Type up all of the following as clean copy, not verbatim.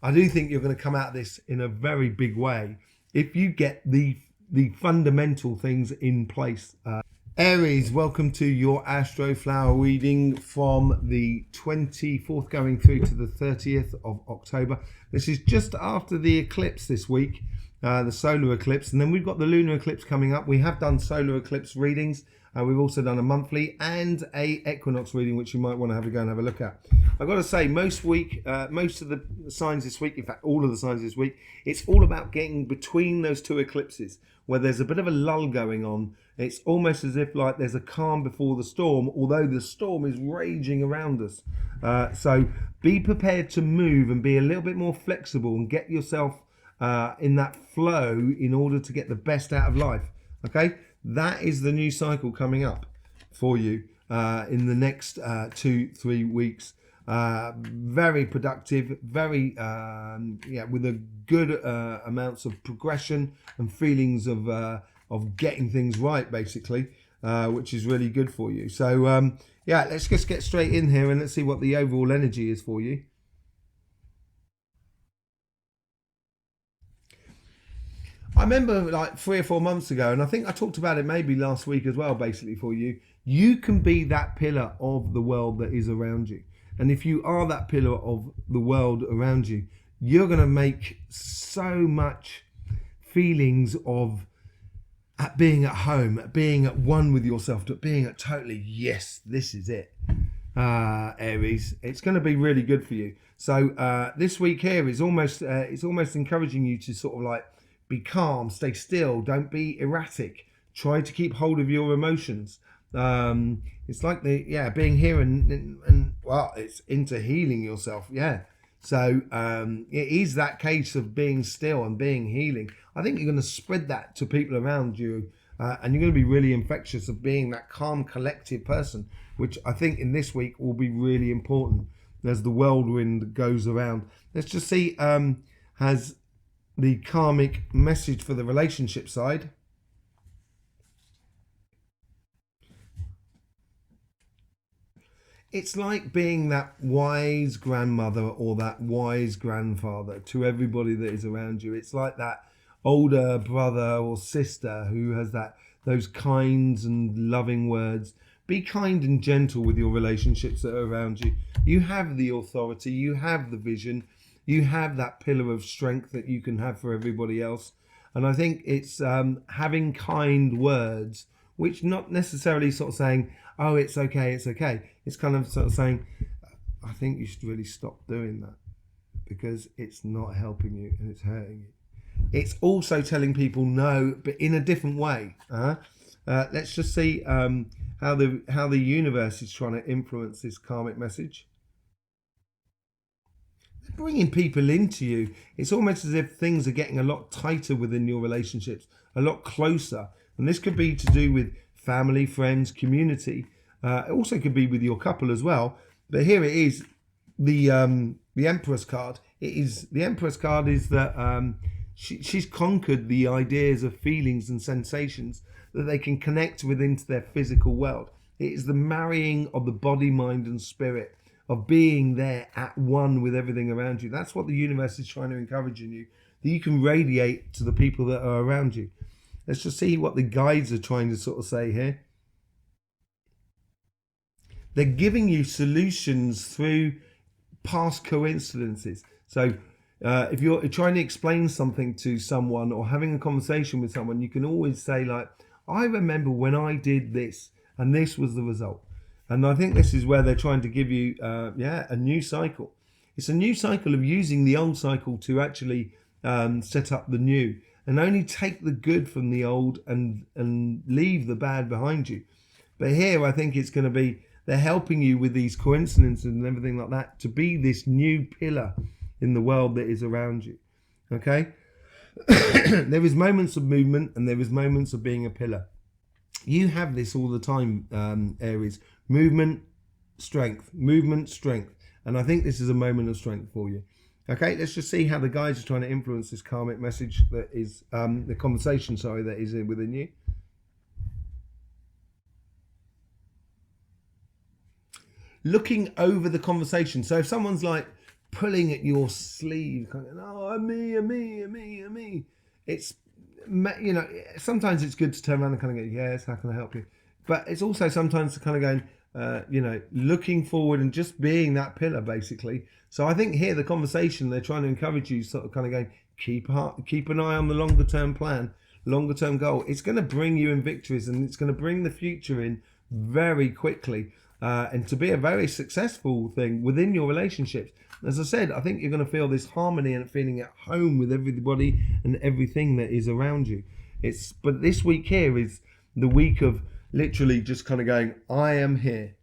I do think you're going to come out of this in a very big way if you get the fundamental things in place. Aries, welcome to your Astroflower reading from the 24th going through to the 30th of October. This is just after the eclipse this week, the solar eclipse, and then we've got the lunar eclipse coming up. We have done solar eclipse readings. We've also done a monthly and a equinox reading, which you might want to have a go and have a look at. I've got to say, most of the signs this week, in fact, all of the signs this week, it's all about getting between those two eclipses, where there's a bit of a lull going on. It's almost as if like there's a calm before the storm, although the storm is raging around us. So be prepared to move and be a little bit more flexible and get yourself in that flow in order to get the best out of life. Okay, that is the new cycle coming up for you in the next 2-3 weeks. Very productive, very with a good amounts of progression and feelings of getting things right, basically, which is really good for you. So let's just get straight in here and let's see what the overall energy is for you. I remember like 3 or 4 months ago, and I think I talked about it maybe last week as well, basically for you. You can be that pillar of the world that is around you. And if you are that pillar of the world around you, you're going to make so much feelings of being at home, being at one with yourself, being at totally, yes, this is it. Aries, it's going to be really good for you. So this week here is almost encouraging you to sort of like be calm, stay still, don't be erratic. Try to keep hold of your emotions. It's like being here and well, it's into healing yourself. Yeah. So it is that case of being still and being healing. I think you're going to spread that to people around you, and you're going to be really infectious of being that calm, collective person, which I think in this week will be really important as the whirlwind goes around. Let's just see, has the karmic message for the relationship side. It's like being that wise grandmother or that wise grandfather to everybody that is around you. It's like that older brother or sister who has those kind and loving words. Be kind and gentle with your relationships that are around you. You have the authority, you have the vision, you have that pillar of strength that you can have for everybody else. And I think it's having kind words, which not necessarily sort of saying, oh, it's okay, it's okay. It's kind of sort of saying, I think you should really stop doing that because it's not helping you and it's hurting you. It's also telling people no, but in a different way. Let's just see how the universe is trying to influence this karmic message. They're bringing people into you. It's almost as if things are getting a lot tighter within your relationships, a lot closer. And this could be to do with family, friends, community. It also could be with your couple as well. But here it is, the Empress card. The Empress card is that she's conquered the ideas of feelings and sensations that they can connect with into their physical world. It is the marrying of the body, mind, and spirit, of being there at one with everything around you. That's what the universe is trying to encourage in you, that you can radiate to the people that are around you. Let's just see what the guides are trying to sort of say here. They're giving you solutions through past coincidences. So if you're trying to explain something to someone or having a conversation with someone, you can always say like, I remember when I did this and this was the result. And I think this is where they're trying to give you a new cycle. It's a new cycle of using the old cycle to actually set up the new, and only take the good from the old and leave the bad behind you. But here I think it's going to be, they're helping you with these coincidences and everything like that to be this new pillar in the world that is around you. Okay? There is moments of movement and there is moments of being a pillar. You have this all the time, Aries. Movement, strength. Movement, strength. And I think this is a moment of strength for you. Okay, let's just see how the guides are trying to influence this karmic message that is, the conversation, that is within you. Looking over the conversation. So if someone's like pulling at your sleeve, kind of, oh, me. It's, you know, sometimes it's good to turn around and kind of go, yes, how can I help you? But it's also sometimes to kind of going, you know, looking forward and just being that pillar, basically. So I think here the conversation, they're trying to encourage you, sort of kind of going, keep an eye on the longer term plan, longer term goal. It's going to bring you in victories, and it's going to bring the future in very quickly, and to be a very successful thing within your relationships. As I said, I think you're going to feel this harmony and feeling at home with everybody and everything that is around you. But this week here is the week of literally just kind of going, I am here.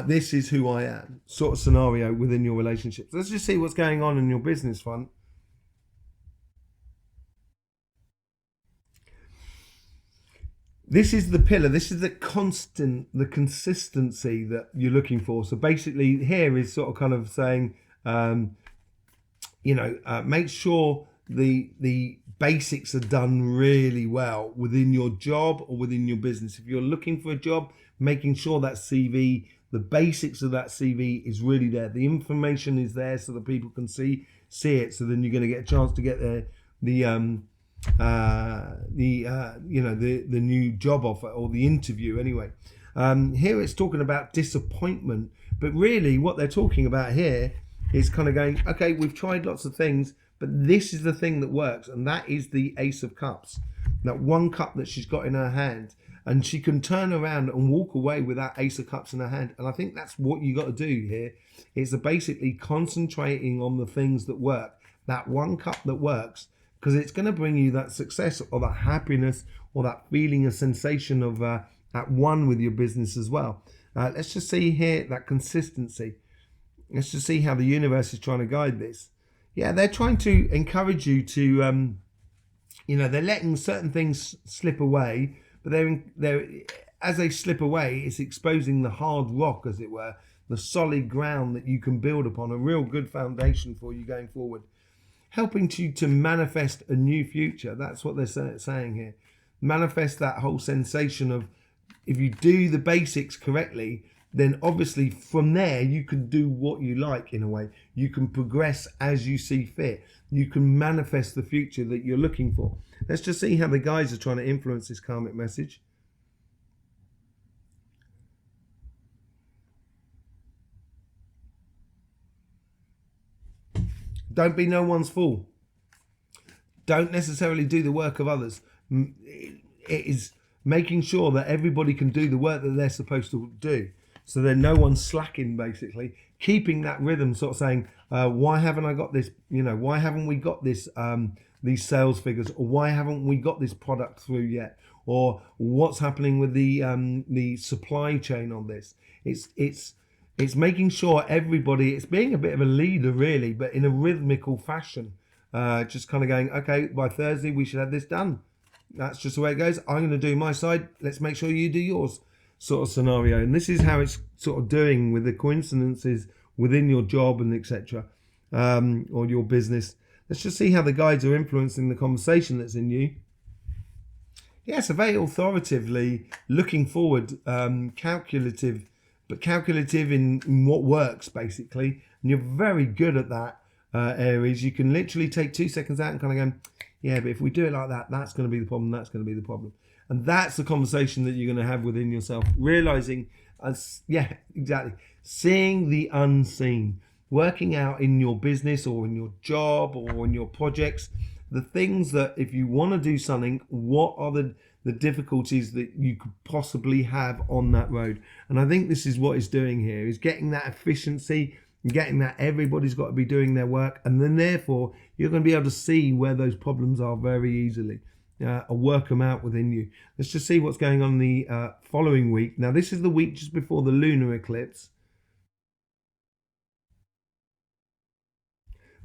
This is who I am, sort of scenario within your relationships. Let's just see what's going on in your business front. This is the pillar. This is the consistency that you're looking for. So basically here is sort of kind of saying, you know, make sure the basics are done really well within your job or within your business. If you're looking for a job, making sure that CV, the basics of that CV is really there. The information is there so that people can see it. So then you're going to get a chance to get the new job offer or the interview anyway. Here it's talking about disappointment, but really what they're talking about here is kind of going, okay, we've tried lots of things, but this is the thing that works, and that is the Ace of Cups. That one cup that she's got in her hand, and she can turn around and walk away with that Ace of Cups in her hand. And I think that's what you got to do here, is basically concentrating on the things that work, that one cup that works, because it's going to bring you that success or that happiness or that feeling, a sensation of at one with your business as well. Let's just see here that consistency. Let's just see how the universe is trying to guide this. Yeah, they're trying to encourage you to, you know, they're letting certain things slip away, but they're as they slip away, it's exposing the hard rock, as it were, the solid ground that you can build upon, a real good foundation for you going forward. Helping you to manifest a new future. That's what they're saying here. Manifest that whole sensation of, if you do the basics correctly, then obviously from there you can do what you like in a way. You can progress as you see fit. You can manifest the future that you're looking for. Let's just see how the guides are trying to influence this karmic message. Don't be no one's fool. Don't necessarily do the work of others. It is making sure that everybody can do the work that they're supposed to do. So then no one's slacking, basically. Keeping that rhythm, sort of saying, why haven't I got this? You know, why haven't we got this, these sales figures? Or why haven't we got this product through yet? Or what's happening with the supply chain on this? It's making sure everybody, it's being a bit of a leader really, but in a rhythmical fashion. Just kind of going, okay, by Thursday we should have this done. That's just the way it goes. I'm going to do my side. Let's make sure you do yours, sort of scenario. And this is how it's sort of doing with the coincidences within your job and etc. Or your business. Let's just see how the guides are influencing the conversation that's in you. Yes, a very authoritatively looking forward, calculative, but calculative in what works, basically. And you're very good at that, Aries. You can literally take 2 seconds out and kind of go, yeah, but if we do it like that, that's going to be the problem, that's going to be the problem. And that's the conversation that you're going to have within yourself. Realizing, yeah, exactly. Seeing the unseen. Working out in your business or in your job or in your projects, the things that if you want to do something, what are the difficulties that you could possibly have on that road. And I think this is what it's doing here, is getting that efficiency, getting that everybody's got to be doing their work, and then therefore you're going to be able to see where those problems are very easily, or work them out within you. Let's just see what's going on the following week. Now this is the week just before the lunar eclipse.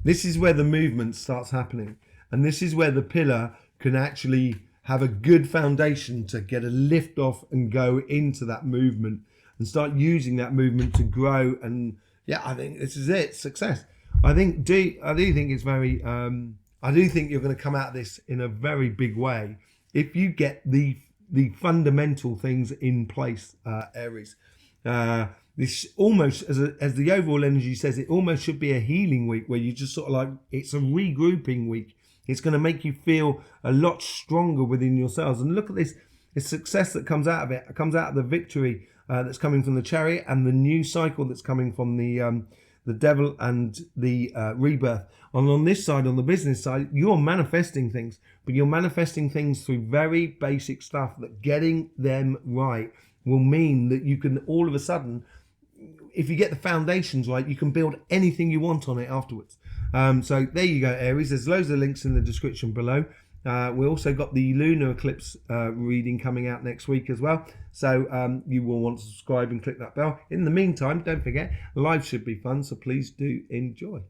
This is where the movement starts happening, and this is where the pillar can actually have a good foundation to get a lift off and go into that movement and start using that movement to grow. And yeah, I think this is it, success. I do think it's very, I do think you're going to come out of this in a very big way if you get the fundamental things in place, Aries. this almost, as the overall energy says, it almost should be a healing week where you just sort of like, it's a regrouping week. It's going to make you feel a lot stronger within yourselves. And look at this success that comes out of it. It comes out of the victory that's coming from the Chariot, and the new cycle that's coming from the Devil and the Rebirth. And on this side, on the business side, you're manifesting things, but you're manifesting things through very basic stuff that getting them right will mean that you can all of a sudden, if you get the foundations right, you can build anything you want on it afterwards. So there you go, Aries. There's loads of links in the description below. We also got the lunar eclipse reading coming out next week as well. So you will want to subscribe and click that bell. In the meantime, don't forget, life should be fun, so please do enjoy.